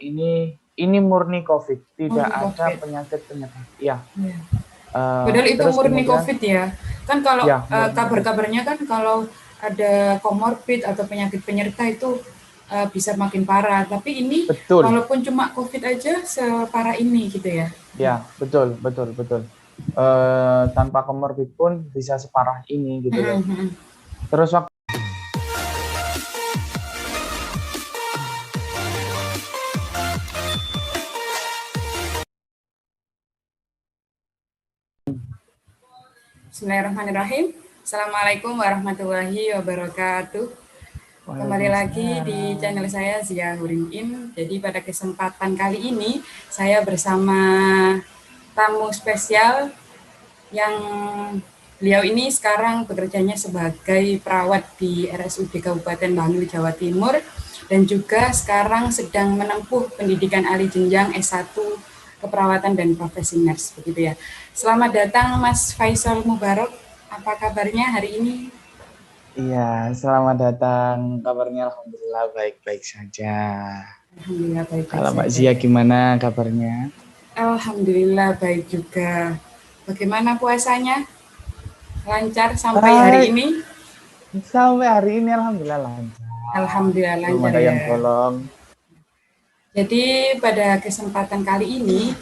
ini murni COVID, tidak Murni ada COVID. penyakit penyerta. Ya. Ya. Padahal itu Terus murni kemudian, COVID ya. Kan kalau ya murni COVID. kabar-kabarnya kan kalau ada komorbid atau penyakit penyerta itu bisa makin parah. Tapi ini Betul. walaupun cuma COVID aja separah ini gitu ya. Ya, betul. Tanpa komorbid pun bisa separah ini gitu loh. Terus waktu Bismillahirrahmanirrahim. Assalamualaikum warahmatullahi wabarakatuh. Kembali lagi di channel saya Zia Hurin-In. Jadi pada kesempatan kali ini saya bersama tamu spesial yang beliau ini sekarang bekerjanya sebagai perawat di RSUD Kabupaten Bangil, Jawa Timur, dan juga sekarang sedang menempuh pendidikan alih jenjang S1 keperawatan dan profesi nurse, begitu ya. Selamat datang Mas Faisal Mubarok. Apa kabarnya hari ini? Iya, selamat datang. Kabarnya alhamdulillah baik-baik saja. Alhamdulillah baik-baik Kalau Mbak saja. Zia gimana kabarnya? Alhamdulillah baik juga. Bagaimana puasanya? Lancar sampai hari ini? Sampai hari ini alhamdulillah lancar. Alhamdulillah Belum lancar ada yang ya. bolong. Jadi pada kesempatan kali ini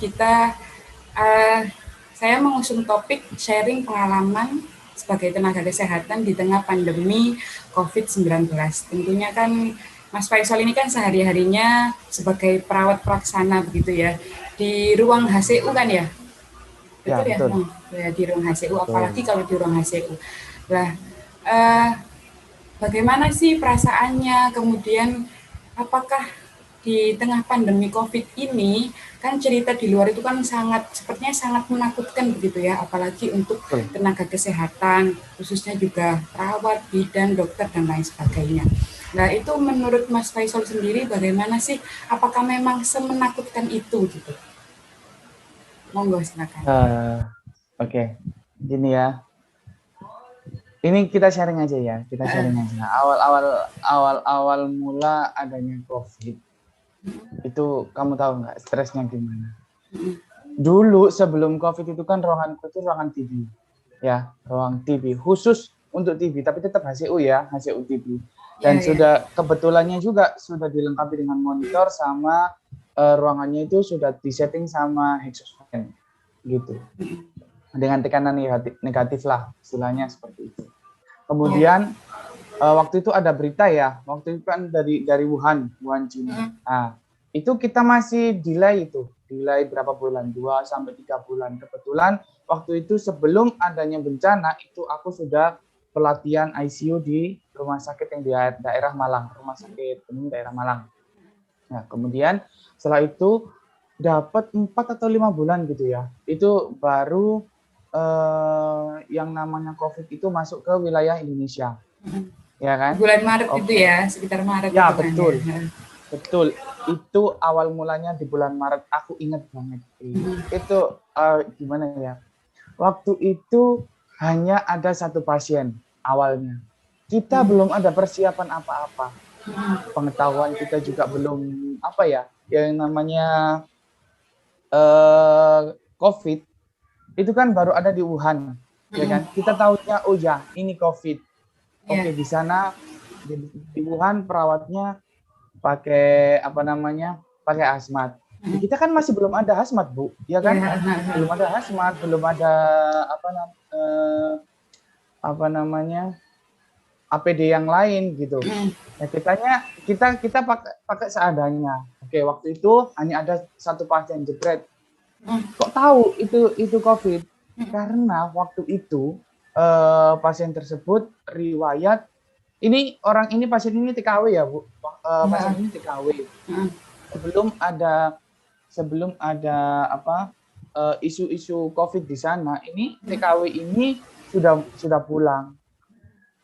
saya mengusung topik sharing pengalaman sebagai tenaga kesehatan di tengah pandemi COVID-19. Tentunya kan Mas Faisal ini kan sehari-harinya sebagai perawat pelaksana begitu ya di ruang HCU kan ya? Ya, Betul ya? betul. Ya di ruang HCU, Betul. apalagi kalau di ruang HCU. Nah, bagaimana sih perasaannya? Kemudian apakah di tengah pandemi COVID ini, kan cerita di luar itu kan sepertinya sangat menakutkan begitu ya, apalagi untuk tenaga kesehatan, khususnya juga perawat, bidan, dokter, dan lain sebagainya. Nah, itu menurut Mas Faisal sendiri bagaimana sih? Apakah memang semenakutkan itu gitu? Monggo silakan. Oke. Gini ya. Ini kita sharing aja ya, kita sharing aja. Awal mula adanya COVID, itu kamu tahu nggak stresnya gimana? Dulu sebelum COVID itu kan ruanganku itu ruangan TB, ya, ruang TB khusus untuk TB, tapi tetap HCU ya, HCU TB. Dan sudah kebetulannya juga sudah dilengkapi dengan monitor sama ruangannya itu sudah disetting sama hexospan gitu, dengan tekanan negatif lah, istilahnya seperti itu. Kemudian waktu itu ada berita ya, waktu itu kan dari Wuhan China. Nah, itu kita masih delay berapa bulan, 2 sampai 3 bulan. Kebetulan waktu itu sebelum adanya bencana itu aku sudah pelatihan ICU di rumah sakit yang di daerah Malang, rumah sakit umum daerah Malang. Nah, kemudian setelah itu dapat 4 atau 5 bulan gitu ya. Itu baru yang namanya COVID itu masuk ke wilayah Indonesia. Ya kan? Bulan Maret itu ya, sekitar Maret ya, itu betul. Kan ya. Betul. Itu awal mulanya di bulan Maret, aku ingat banget. Itu gimana ya? Waktu itu hanya ada 1 pasien awalnya. Kita belum ada persiapan apa-apa. Pengetahuan kita juga belum apa ya, yang namanya COVID itu kan baru ada di Wuhan, ya kan? Kita tahunya oh ya ini COVID. Oke, di sana di Wuhan perawatnya pakai pakai hazmat. Kita kan masih belum ada hazmat, Bu, ya kan? Belum ada hazmat, belum ada APD yang lain gitu. Nah, kita pakai seadanya. Oke, waktu itu hanya ada 1 pasien jebret. Kok tahu itu COVID? Karena waktu itu pasien tersebut riwayat pasien ini TKW ya, Bu. Pasien ini TKW. Sebelum ada isu-isu COVID di sana, ini TKW ini sudah pulang.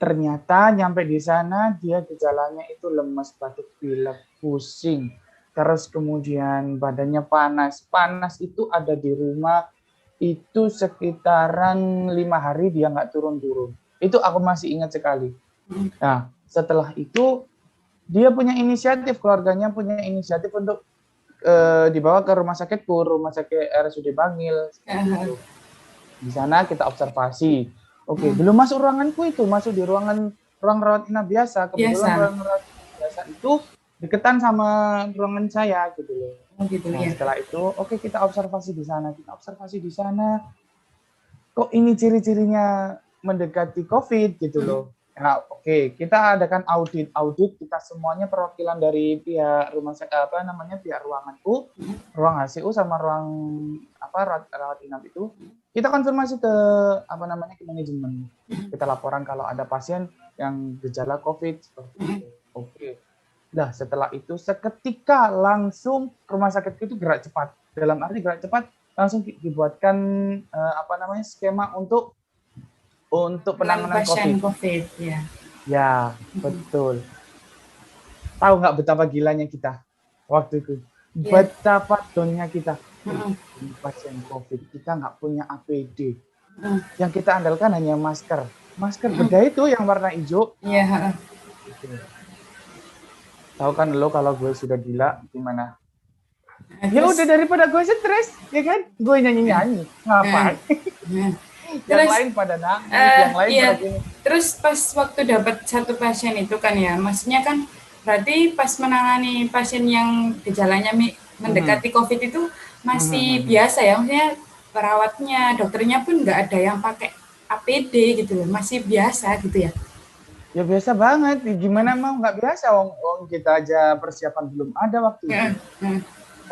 Ternyata nyampe di sana dia gejalanya itu lemes, batuk pilek, pusing. Terus kemudian badannya panas. Panas itu ada di rumah itu sekitaran 5 hari dia nggak turun-turun. Itu aku masih ingat sekali. Nah, setelah itu dia punya inisiatif, keluarganya punya inisiatif untuk dibawa ke rumah sakit RSUD Bangil. Di sana kita observasi. Oke, belum masuk ruanganku itu, masuk di ruang rawat inap biasa. Kebetulan ruang rawat inap biasa itu deketan sama ruangan saya gitu loh. Nah, setelah itu, oke, kita observasi di sana. Kok ini ciri-cirinya mendekati COVID gitu loh. Nah, oke, kita adakan audit kita semuanya perwakilan dari pihak rumah sakit pihak ruanganku, ruang HCU sama ruang rawat inap itu. Kita konfirmasi ke ke manajemen. Kita laporan kalau ada pasien yang gejala COVID seperti itu. Oke. Nah, setelah itu seketika langsung rumah sakit itu gerak cepat. Dalam arti gerak cepat langsung dibuatkan skema untuk penanganan COVID. Ya, betul. Tahu nggak betapa gilanya kita waktu itu? Betapa donnya kita. Pasien COVID, kita nggak punya APD. Yang kita andalkan hanya masker. Masker bedah itu yang warna hijau. Iya. Tahu kan lo kalau gue sudah gila gimana? Ya udah daripada gue stres, ya kan? Gue nyanyi-nyanyi. Ngapain? Yang lain pada nangis, yang lain pada gini. Terus pas waktu dapat satu pasien itu kan ya, maksudnya kan berarti pas menangani pasien yang gejalanya mendekati COVID itu masih biasa ya, maksudnya perawatnya, dokternya pun nggak ada yang pakai APD gitu loh, masih biasa gitu ya? Ya biasa banget, gimana mau nggak biasa, wong kita aja persiapan belum ada waktu itu.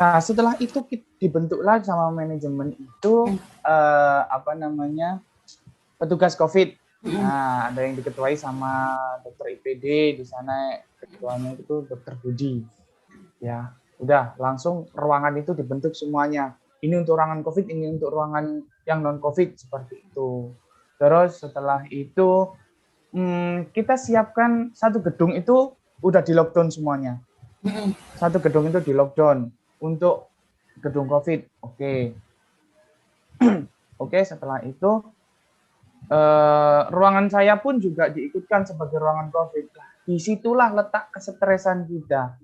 Nah, setelah itu dibentuklah sama manajemen itu petugas COVID. Nah, ada yang diketuai sama dokter IPD di sana, ketuanya itu dokter Budi. Ya, udah langsung ruangan itu dibentuk semuanya. Ini untuk ruangan COVID, ini untuk ruangan yang non COVID seperti itu. Terus setelah itu kita siapkan satu gedung itu udah di lockdown semuanya. Satu gedung itu di lockdown untuk gedung COVID. Oke. Oke, setelah itu ruangan saya pun juga diikutkan sebagai ruangan COVID. Disitulah letak kesetresan kita.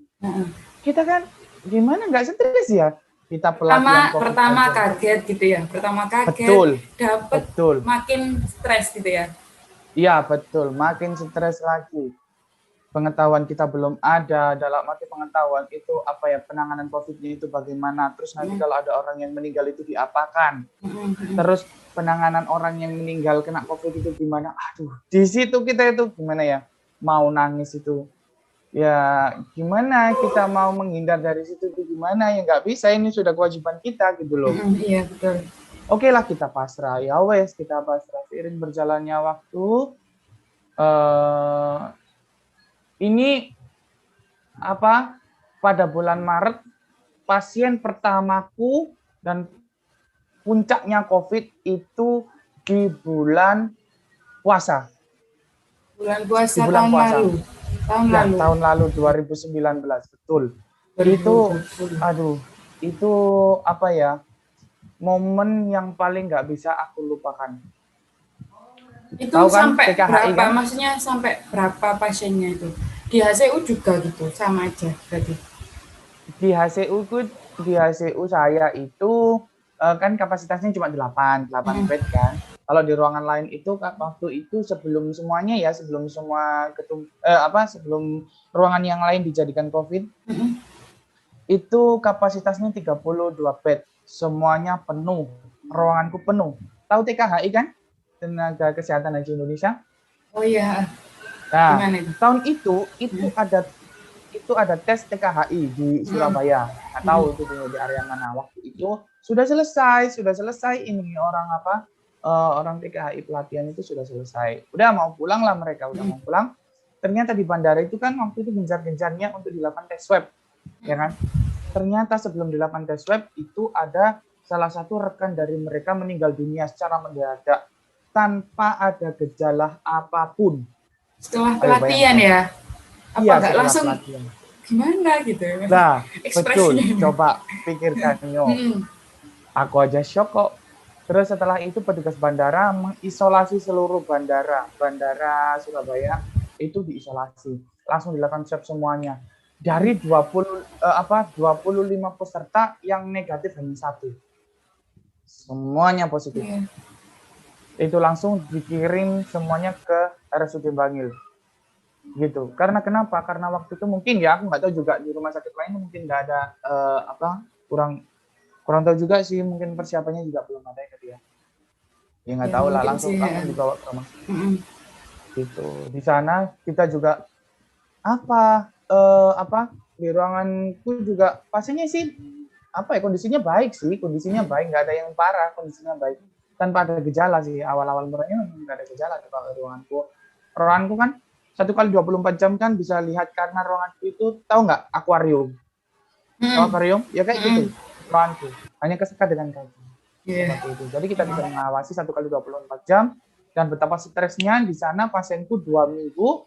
Kita kan gimana nggak stres ya? Kita pelatihan COVID pertama kaget gitu ya. Pertama kaget. Dapat makin stres gitu ya. Iya, betul. Makin stres lagi. Pengetahuan kita belum ada, dalam arti pengetahuan itu penanganan COVID-nya itu bagaimana, terus nanti kalau ada orang yang meninggal itu diapakan, terus penanganan orang yang meninggal kena COVID itu gimana, di situ kita itu gimana ya, mau nangis itu, ya gimana kita mau menghindar dari situ itu gimana, ya nggak bisa, ini sudah kewajiban kita gitu loh. Iya, betul. Oke lah, kita pasrah, ya wes kita pasrah, seiring berjalannya waktu, ini pada bulan Maret pasien pertamaku dan puncaknya COVID itu di bulan puasa. Bulan puasa tahun lalu. Tahun lalu 2019, betul. Itu momen yang paling nggak bisa aku lupakan. Itu tahu sampai kan, berapa kan? Maksudnya sampai berapa pasiennya itu? Di HCU juga gitu, sama aja berarti. Di HCU saya itu kan kapasitasnya cuma 8 bed kan. Kalau di ruangan lain itu waktu itu sebelum semuanya ya, sebelum semua sebelum ruangan yang lain dijadikan COVID, itu kapasitasnya 32 bed. Semuanya penuh, ruanganku penuh. Tahu TKHI kan? Tenaga Kesehatan Haji Indonesia. Oh iya. Nah, tahun itu ada tes TKHI di Surabaya. Nggak tahu itu di area mana. Waktu itu sudah selesai ini orang TKHI pelatihan itu sudah selesai. Udah mau pulang lah mereka, mau pulang. Ternyata di bandara itu kan waktu itu gencar-gencarnya untuk dilakukan tes swab, ya kan? Ternyata sebelum dilakukan tes swab itu ada salah satu rekan dari mereka meninggal dunia secara mendadak tanpa ada gejala apapun. Setelah pelatihan ya? Apa nggak langsung pelatihan. Gimana gitu? Nah, betul. Coba pikirkan, Aku aja shock kok. Terus setelah itu petugas bandara mengisolasi seluruh bandara Surabaya itu diisolasi. Langsung dilakukan swab semuanya. dari 25 peserta yang negatif hanya 1. Semuanya positif. Itu langsung dikirim semuanya ke RSUD Bangil. Gitu. Karena kenapa? Karena waktu itu mungkin ya, aku nggak tahu juga di rumah sakit lain mungkin nggak ada kurang tahu juga sih, mungkin persiapannya juga belum ada ya. Ya nggak tahu lah, langsung dibawa ke rumah sakit. Gitu. Di sana kita juga di ruanganku juga pasiennya sih kondisinya baik, nggak ada yang parah, kondisinya baik tanpa ada gejala sih. Awal-awal mulanya nggak ada gejala kalau ruanganku kan 1 kali 24 jam kan bisa lihat, karena ruanganku itu tahu nggak akuarium ya kayak gitu ruanganku, hanya kesekat dengan kaca. Seperti itu. Jadi kita bisa mengawasi 1 kali 24 jam. Dan betapa stresnya di sana, pasienku 2 minggu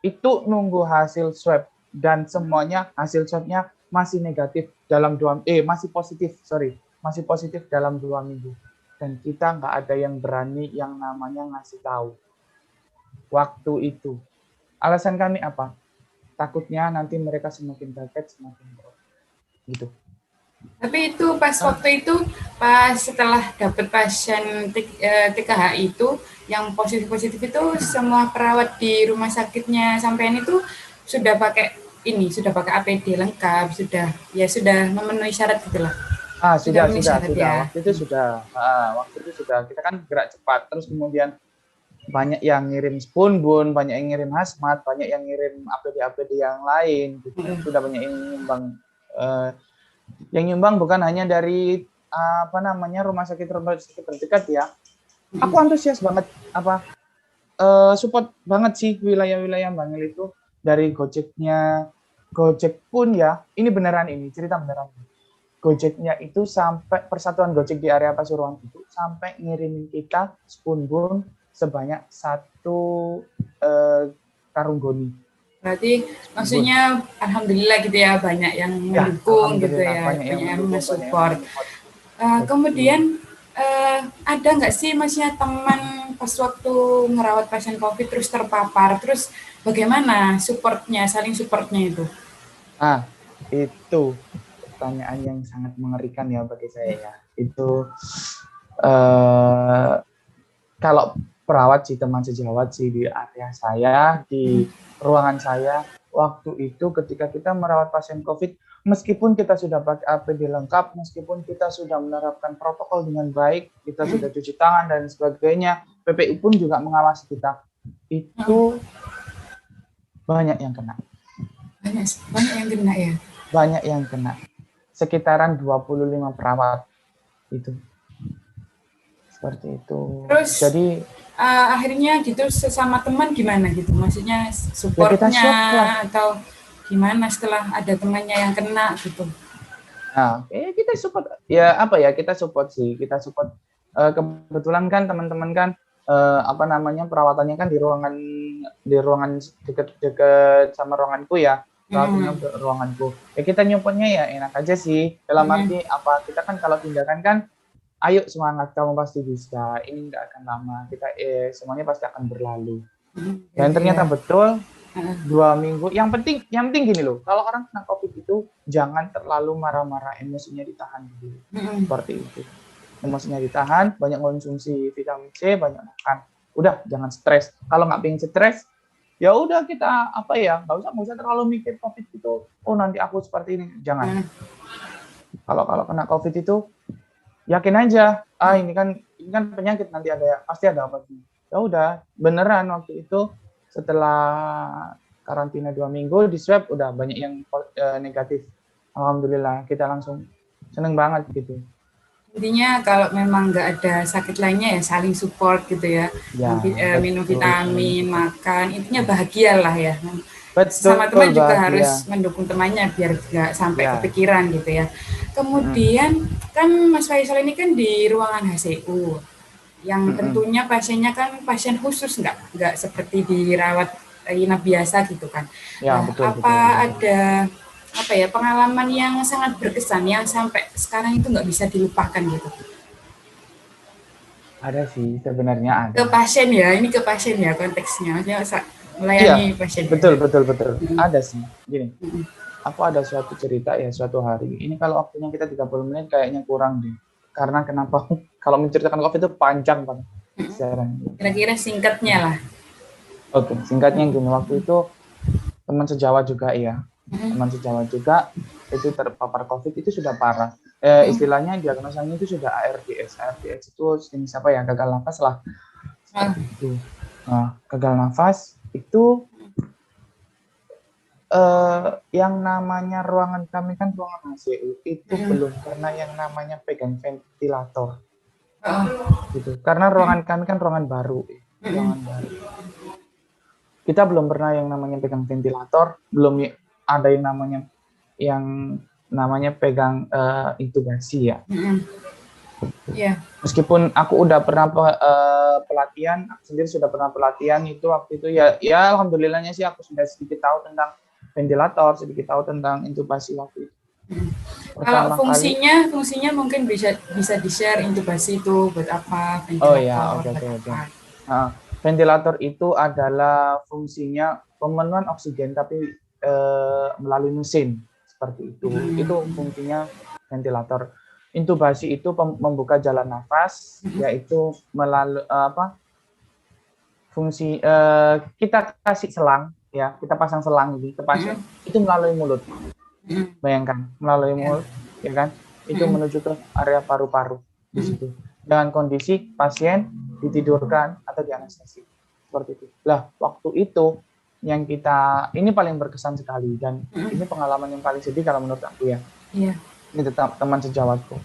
itu nunggu hasil swab, dan semuanya hasil swabnya masih negatif dalam masih positif dalam 2 minggu. Dan kita nggak ada yang berani yang namanya ngasih tahu waktu itu. Alasan kami apa? Takutnya nanti mereka semakin kaget, semakin drop. Gitu. Tapi itu pas waktu itu, pas setelah dapat pasien TKH itu, yang positif-positif itu, semua perawat di rumah sakitnya sampean itu sudah pakai APD lengkap, sudah memenuhi syarat gitulah. Sudah. Waktu itu sudah. Kita kan gerak cepat, terus kemudian banyak yang ngirim spoonbun, banyak yang ngirim hazmat, banyak yang ngirim APD yang lain. Gitu. Sudah banyak yang nyumbang. Yang nyumbang bukan hanya dari rumah sakit terdekat ya. Aku antusias banget support banget sih wilayah-wilayah Bangil itu, dari Gojeknya. Gojek pun ya, ini cerita beneran. Gojeknya itu sampai persatuan Gojek di area Pasuruan itu sampai ngirimin kita spoonbun sebanyak 1 karung goni. Berarti maksudnya alhamdulillah gitu ya, banyak yang mendukung gitu ya, banyak yang mensupport. Kemudian ada nggak sih maksudnya teman pas waktu ngerawat pasien COVID terus terpapar, terus bagaimana saling supportnya itu? Itu pertanyaan yang sangat mengerikan ya bagi saya ya. Itu kalau perawat sih, teman sejawat sih di area saya, di ruangan saya, waktu itu ketika kita merawat pasien COVID, meskipun kita sudah pakai APD lengkap, meskipun kita sudah menerapkan protokol dengan baik, kita sudah cuci tangan dan sebagainya, PPI pun juga mengawasi kita, itu banyak yang kena. Banyak yang kena. Sekitaran 25 perawat itu. Seperti itu. Terus, jadi akhirnya gitu sesama teman gimana gitu? Maksudnya supportnya ya atau gimana setelah ada temannya yang kena gitu? Kita support kita support sih. Kita support. Kebetulan kan teman-teman kan perawatannya kan di ruangan dekat sama ruanganku ya. Ruanganku. Ya kita nyupport-nya ya enak aja sih. Dalam arti kita kan kalau tindakan kan, ayo semangat, kamu pasti bisa. Ini nggak akan lama. Kita semuanya pasti akan berlalu. Dan ternyata betul 2 minggu. Yang penting gini loh. Kalau orang kena COVID itu jangan terlalu marah-marah, emosinya ditahan dulu. Seperti itu. Emosinya ditahan, banyak konsumsi vitamin C, banyak makan. Udah, jangan stres. Kalau nggak pengen stres, ya udah kita nggak usah terlalu mikir COVID itu. Oh nanti aku seperti ini. Jangan. Kalau kena COVID itu yakin aja, ini kan penyakit, nanti pasti ada obatnya. Ya udah, beneran waktu itu setelah karantina 2 minggu di swab udah banyak yang negatif. Alhamdulillah, kita langsung seneng banget gitu. Intinya kalau memang nggak ada sakit lainnya ya saling support gitu ya. Minum vitamin, makan, intinya bahagia lah ya. Sama teman juga harus mendukung temannya biar nggak sampai kepikiran gitu ya. Kemudian kan Mas Faisal ini kan di ruangan HCU yang tentunya pasiennya kan pasien khusus, nggak seperti dirawat inap biasa gitu kan. Betul. Ada pengalaman yang sangat berkesan yang sampai sekarang itu nggak bisa dilupakan gitu? Ada sih, sebenarnya ada. Ke pasien ya konteksnya. Maksudnya melayani pasien. Betul. Ada sih. Gini, aku ada suatu cerita ya, suatu hari. Ini kalau waktunya kita 30 menit kayaknya kurang deh. Karena kenapa? Kalau menceritakan COVID itu panjang banget. Kira-kira singkatnya lah. Oke, singkatnya gini. Waktu itu teman sejawat juga ya. Teman sejawat juga itu terpapar COVID itu sudah parah. Istilahnya diagnosanya itu sudah ARDS. ARDS itu jenis apa ya? Gagal nafas lah. Seperti itu. Nah, gagal nafas itu yang namanya ruangan kami kan ruangan HCU itu belum pernah yang namanya pegang ventilator. Gitu. Karena ruangan kami kan ruangan baru. Kita belum pernah yang namanya pegang ventilator, belum ada yang namanya pegang intubasi ya. Meskipun aku udah pernah pelatihan, aku sendiri sudah pernah pelatihan itu waktu itu ya alhamdulillahnya sih aku sudah sedikit tahu tentang ventilator, sedikit tahu tentang intubasi waktu itu. Kalau fungsinya mungkin bisa di-share intubasi itu buat apa? Oke. Ventilator itu adalah fungsinya pemenuhan oksigen tapi melalui mesin seperti itu. Itu fungsinya ventilator. Intubasi itu membuka jalan nafas, yaitu melalui fungsi kita kasih selang ya, kita pasang selang ke pasien itu melalui mulut. Bayangkan melalui mulut, ya kan? Itu menuju ke area paru-paru di situ. Dengan kondisi pasien ditidurkan atau dianestesi seperti itu. Lah, waktu itu yang ini paling berkesan sekali dan ini pengalaman yang paling sedih kalau menurut aku ya. Ini tetap teman sejawatku.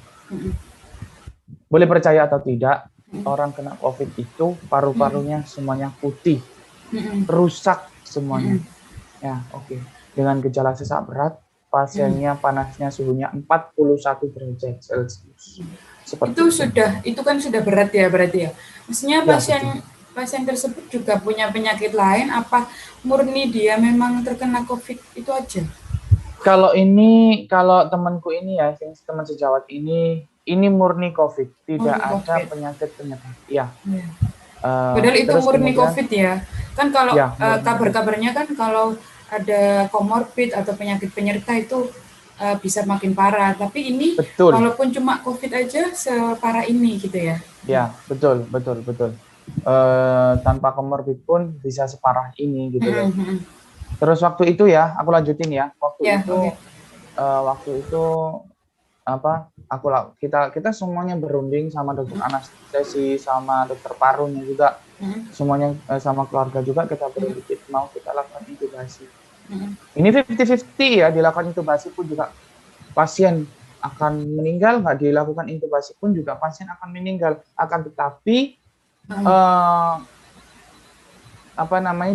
Boleh percaya atau tidak, orang kena COVID itu paru-parunya semuanya putih, rusak semuanya. Ya, oke. Dengan gejala sesak berat, pasiennya panasnya suhunya 41 derajat Celcius. Itu kan sudah berat ya berarti ya. Maksudnya pasien tersebut juga punya penyakit lain, apa murni dia memang terkena COVID itu aja? Kalau temanku ini ya, teman sejawat ini murni COVID, tidak ada penyakit. Ya. Padahal itu murni COVID ya. Kan kalau kabar-kabarnya kan kalau ada komorbid atau penyakit penyerta itu bisa makin parah. Tapi ini walaupun cuma COVID aja separah ini gitu ya. Ya, betul. Tanpa komorbid pun bisa separah ini gitu loh. Terus waktu itu ya, aku lanjutin ya. Waktu itu kita semuanya berunding sama dokter anestesi, sama dokter parunya juga, semuanya sama keluarga juga kita berunding mau kita lakukan intubasi. Ini 50-50 ya, dilakukan intubasi pun juga pasien akan meninggal, nggak dilakukan intubasi pun juga pasien akan meninggal. Akan tetapi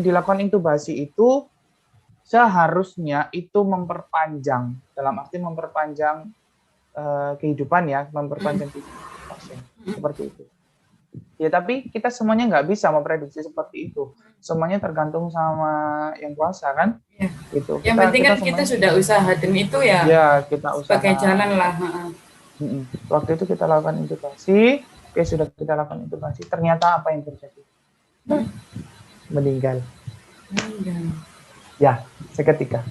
dilakukan intubasi itu seharusnya itu memperpanjang, dalam arti memperpanjang kehidupan ya, memperpanjang kehidupan pasien, seperti itu. Ya tapi kita semuanya nggak bisa memprediksi seperti itu. Semuanya tergantung sama yang kuasa kan. Gitu. Yang penting kan kita sudah usaha dan itu ya kita usaha. Sebagai jalan lah. Waktu itu kita lakukan intubasi, sudah kita lakukan intubasi. Ternyata apa yang terjadi? Meninggal. Ya, seketika.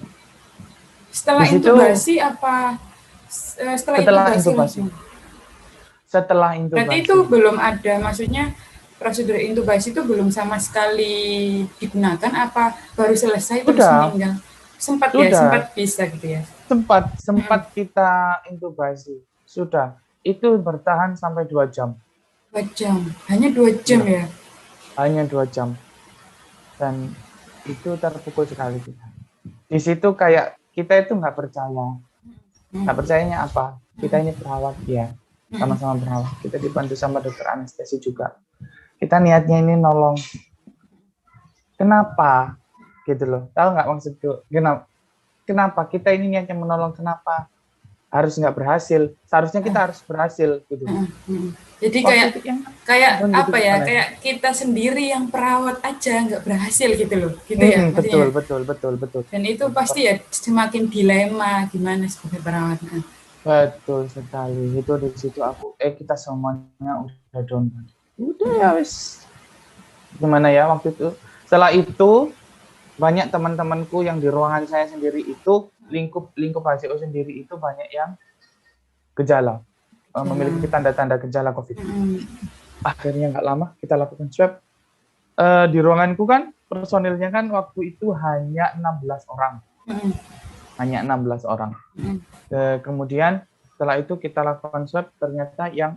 Setelah intubasi apa? Setelah intubasi. Setelah intubasi. Berarti itu belum ada, maksudnya prosedur intubasi itu belum sama sekali digunakan, apa baru selesai terus meninggal? Sempat bisa gitu ya? Sempat kita intubasi. Sudah. Itu bertahan sampai 2 jam. 2 jam? Hanya 2 jam ya? Hanya 2 jam. Dan itu terpukul sekali kita. Di situ kayak kita itu nggak percaya. Nggak percayanya apa? Kita ini perawat ya, sama-sama perawat. Kita dibantu sama dokter anestesi juga. Kita niatnya ini nolong. Kenapa? Gitu loh. Tahu nggak maksudku? Kenapa kita ini niatnya menolong? Kenapa harus nggak berhasil? Seharusnya kita harus berhasil gitu. Jadi kayak apa ya? Kayak kita sendiri yang perawat aja nggak berhasil gitu loh. Gitu ya. Betul. Dan itu pasti ya semakin dilema gimana sebagai perawat. Betul sekali. Itu di situ kita semuanya udah down. Udah ya wis. Gimana ya waktu itu? Setelah itu banyak teman-temanku yang di ruangan saya sendiri itu lingkup HCO sendiri itu banyak yang gejala, memiliki tanda-tanda gejala COVID. Akhirnya nggak lama kita lakukan swab. Di ruanganku kan personilnya kan waktu itu hanya 16 orang. Hanya 16 orang. Kemudian setelah itu kita lakukan swab, ternyata yang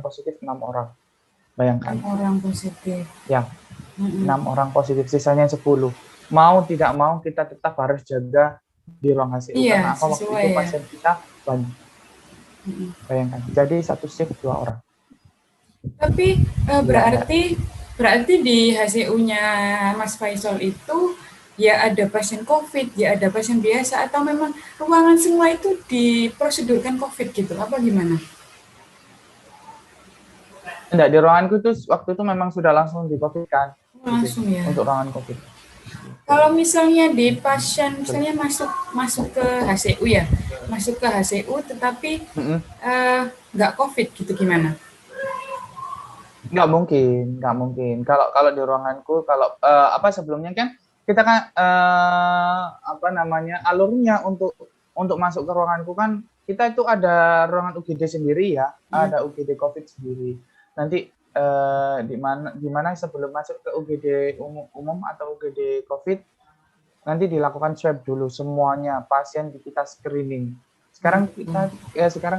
positif 6 orang. Bayangkan. 6 orang positif. Ya. 6 orang positif, sisanya 10. Mau tidak mau kita tetap harus jaga di ruang HCU karena waktu itu pasien kita banyak. Bayangkan. Jadi satu shift 2 orang. Tapi berarti di HCU-nya Mas Faisal itu ya ada pasien COVID, ya ada pasien biasa, atau memang ruangan semua itu diprosedurkan COVID gitu, apa gimana? Enggak, di ruanganku itu waktu itu memang sudah langsung di COVID kan. Langsung ya. Untuk ruangan COVID. Kalau misalnya di pasien misalnya masuk ke HCU ya, masuk ke HCU tetapi nggak COVID gitu gimana? Nggak mungkin. Kalau di ruanganku, sebelumnya kan kita kan alurnya untuk masuk ke ruanganku kan kita itu ada ruangan UGD sendiri ya, ada UGD COVID sendiri. Nanti di mana sebelum masuk ke UGD umum atau UGD COVID nanti dilakukan swab dulu semuanya, pasien kita screening. Sekarang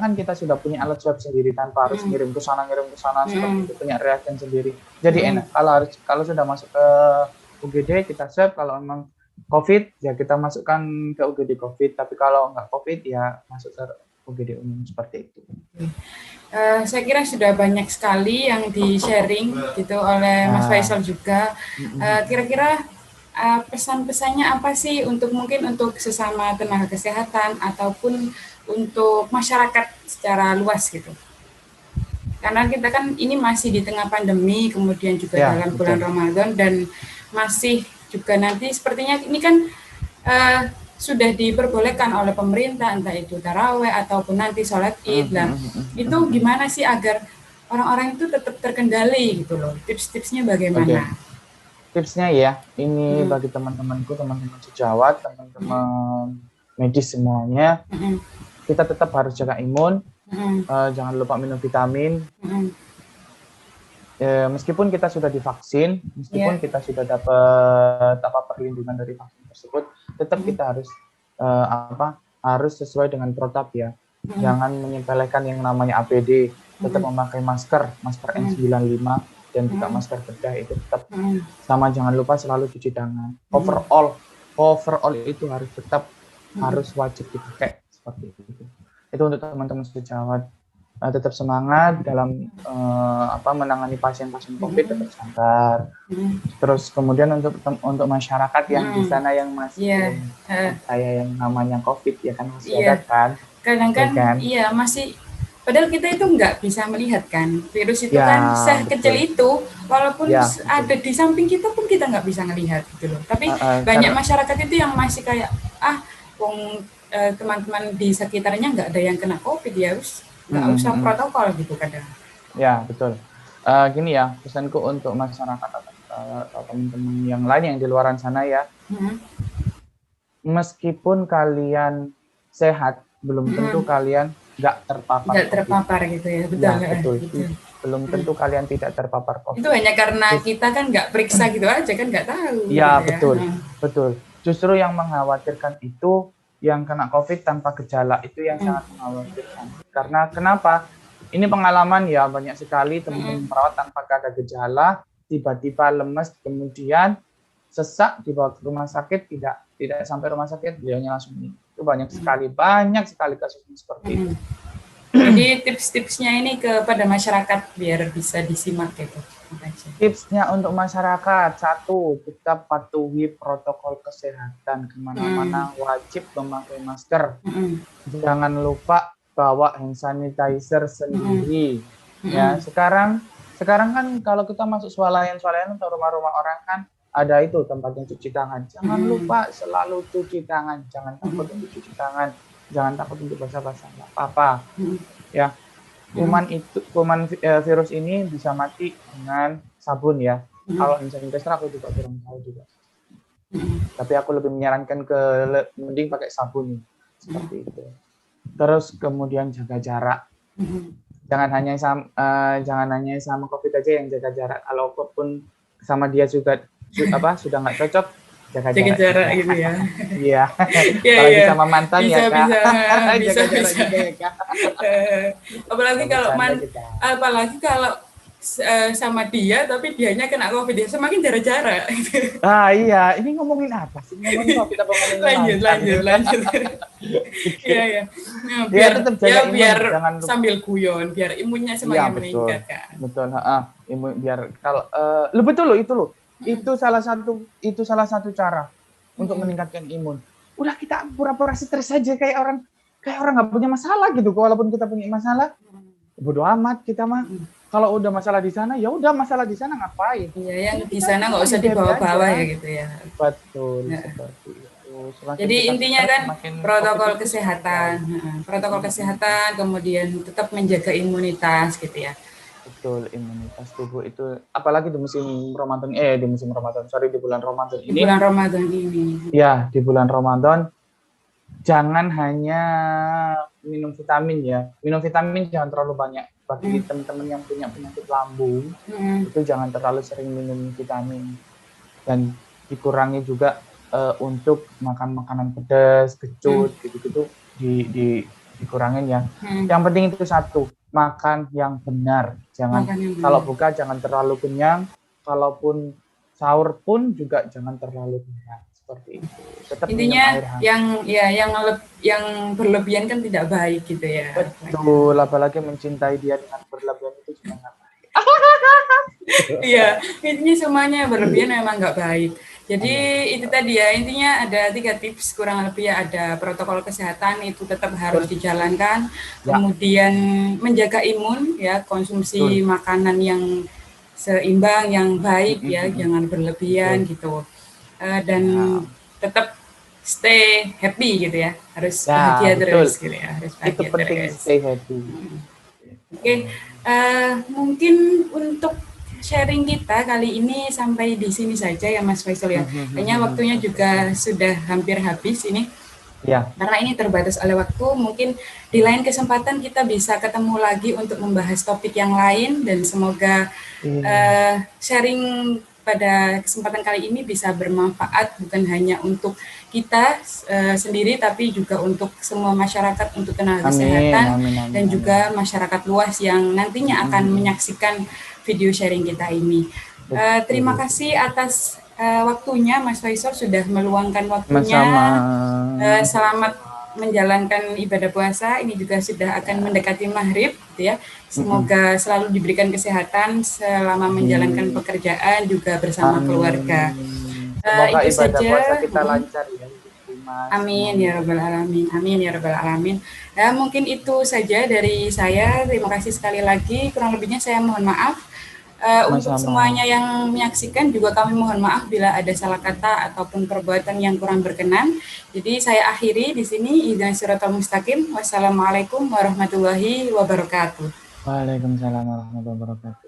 kan kita sudah punya alat swab sendiri tanpa harus ngirim ke sana seperti itu, punya reagen sendiri. Jadi enak. Kalau sudah masuk ke UGD kita swab, kalau memang COVID ya kita masukkan ke UGD COVID, tapi kalau nggak COVID ya masuk ke UGD umum seperti itu. Saya kira sudah banyak sekali yang di-sharing gitu oleh Mas Faisal juga. Kira-kira pesan-pesannya apa sih mungkin untuk sesama tenaga kesehatan ataupun untuk masyarakat secara luas gitu? Karena kita kan ini masih di tengah pandemi, kemudian juga dalam bulan Ramadan, dan masih juga nanti sepertinya ini kan sudah diperbolehkan oleh pemerintah, entah itu taraweh ataupun nanti sholat id. Dan itu gimana sih agar orang-orang itu tetap terkendali gitu loh? Tips-tipsnya bagaimana? Tipsnya ya, ini bagi teman-temanku, teman-teman sejawat, teman-teman medis semuanya, kita tetap harus jaga imun, jangan lupa minum vitamin. Meskipun kita sudah divaksin, meskipun kita sudah dapat perlindungan dari vaksin tersebut, tetap kita harus sesuai dengan protap ya. Jangan menyepelekan yang namanya APD, tetap memakai masker N95 dan juga masker bedah itu tetap sama. Jangan lupa selalu cuci tangan. Overall itu harus tetap harus wajib dipakai seperti itu. Itu untuk teman-teman sejawat. Tetap semangat dalam menangani pasien-pasien COVID, tetap sabar. Terus kemudian untuk masyarakat yang di sana yang masih saya yang namanya COVID ya kan masih ada kan. Kadang-kadang iya masih, padahal kita itu nggak bisa melihat kan virus itu kan sekecil itu, walaupun ada di samping kita pun kita nggak bisa melihat gitu loh. Tapi banyak masyarakat itu yang masih kayak teman-teman di sekitarnya nggak ada yang kena COVID ya harus nggak usah protokol gitu kadang. Ya betul. Gini ya, pesanku untuk masyarakat atau teman-teman yang lain yang di luaran sana ya, meskipun kalian sehat, belum tentu kalian nggak terpapar. Nggak terpapar gitu ya, betul. Ya, betul. Belum tentu kalian tidak terpapar COVID. Itu hanya karena kita kan nggak periksa gitu aja kan nggak tahu. Ya gitu betul. Justru yang mengkhawatirkan itu yang kena COVID tanpa gejala, itu yang sangat mengkhawatirkan. Karena kenapa? Ini pengalaman ya, banyak sekali teman-teman perawat tanpa ada gejala, tiba-tiba lemes, kemudian sesak, dibawa ke rumah sakit, tidak sampai rumah sakit, beliaunya langsung meninggal. Itu banyak sekali kasusnya seperti itu. Jadi tips-tipsnya ini kepada masyarakat biar bisa disimak gitu. Tipsnya untuk masyarakat, 1, kita patuhi protokol kesehatan, kemana-mana wajib memakai masker. Jangan lupa bawa hand sanitizer sendiri. Ya, sekarang kan kalau kita masuk swalayan atau rumah-rumah orang kan ada itu tempatnya cuci tangan. Jangan lupa selalu cuci tangan, jangan takut untuk cuci tangan, jangan takut untuk basah-basah, nggak apa-apa. Ya. Kuman virus ini bisa mati dengan sabun ya. Kalau hand sanitizer aku juga kurang tahu juga. Tapi aku lebih menyarankan mending pakai sabun seperti itu. Terus kemudian jaga jarak. Jangan hanya sama COVID aja yang jaga jarak. Kalau pun sama dia juga sudah nggak cocok, jaga jarak gitu ya. Iya. Apalagi sama mantan bisa, ya Kak. Bisa. Juga ya Kak. Apalagi kalau sama dia tapi dianya kena COVID, dia semakin jarak-jarak. Iya, ini ngomongin apa sih? Ngomongin COVID apa ngomongin lanjut. Iya. Nah, biar sambil guyon, biar imunnya semakin meningkat kan. Betul, imun biar kalau betul loh itu loh. Itu salah satu cara untuk meningkatkan imun. Udah kita pura-pura stres saja kayak orang nggak punya masalah gitu. Walaupun kita punya masalah, bodo amat kita mah. Kalau udah masalah di sana, ya udah masalah di sana ngapain? Iya, yang di sana nggak usah dibawa-bawa ya gitu ya. Betul, seperti itu. Jadi intinya kan protokol kesehatan, kemudian tetap menjaga imunitas gitu ya. Betul, imunitas tubuh itu apalagi di musim Ramadan, di bulan Ramadan ini. Ya, di bulan Ramadan jangan hanya minum vitamin ya. Minum vitamin jangan terlalu banyak. Bagi teman-teman yang punya penyakit lambung, itu jangan terlalu sering minum vitamin. Dan dikurangi juga untuk makan makanan pedas, kecut, gitu-gitu dikurangin ya. Yang penting itu satu, makan yang benar. Kalau buka jangan terlalu kenyang, kalaupun sahur pun juga jangan terlalu kenyang. Seperti itu. Tetap intinya yang berlebihan kan tidak baik gitu ya. Betul, apalagi mencintai dia dengan berlebihan itu juga nggak baik. Iya, intinya semuanya berlebihan memang nggak baik. Jadi itu tadi ya, intinya ada 3 tips kurang lebih ya. Ada protokol kesehatan itu tetap harus dijalankan. Kemudian menjaga imun ya, konsumsi makanan yang seimbang, yang baik ya, jangan berlebihan gitu. Dan tetap stay happy gitu ya, harus bahagia terus gitu ya, harus bahagia itu penting terus. Stay happy. Oke. Mungkin untuk sharing kita kali ini sampai di sini saja ya Mas Faisal ya. Kayaknya waktunya juga sudah hampir habis ini. Ya. Karena ini terbatas oleh waktu, mungkin di lain kesempatan kita bisa ketemu lagi untuk membahas topik yang lain dan semoga sharing pada kesempatan kali ini bisa bermanfaat bukan hanya untuk kita sendiri tapi juga untuk semua masyarakat, untuk tenaga kesehatan dan juga masyarakat luas yang nantinya akan menyaksikan video sharing kita ini. Terima kasih atas waktunya Mas Faisal sudah meluangkan waktunya. Selamat menjalankan ibadah puasa, ini juga sudah akan mendekati maghrib gitu ya. Semoga selalu diberikan kesehatan selama menjalankan pekerjaan juga bersama keluarga. Semoga itu ibadah saja. Puasa kita lancar ya. Amin ya rabbal alamin. Amin ya rabbal alamin. Ya, mungkin itu saja dari saya. Terima kasih sekali lagi. Kurang lebihnya saya mohon maaf. Untuk semuanya yang menyaksikan juga kami mohon maaf bila ada salah kata ataupun perbuatan yang kurang berkenan. Jadi saya akhiri di sini. Ihdinas siratal mustaqim. Wassalamualaikum warahmatullahi wabarakatuh. Waalaikumsalam warahmatullahi wabarakatuh.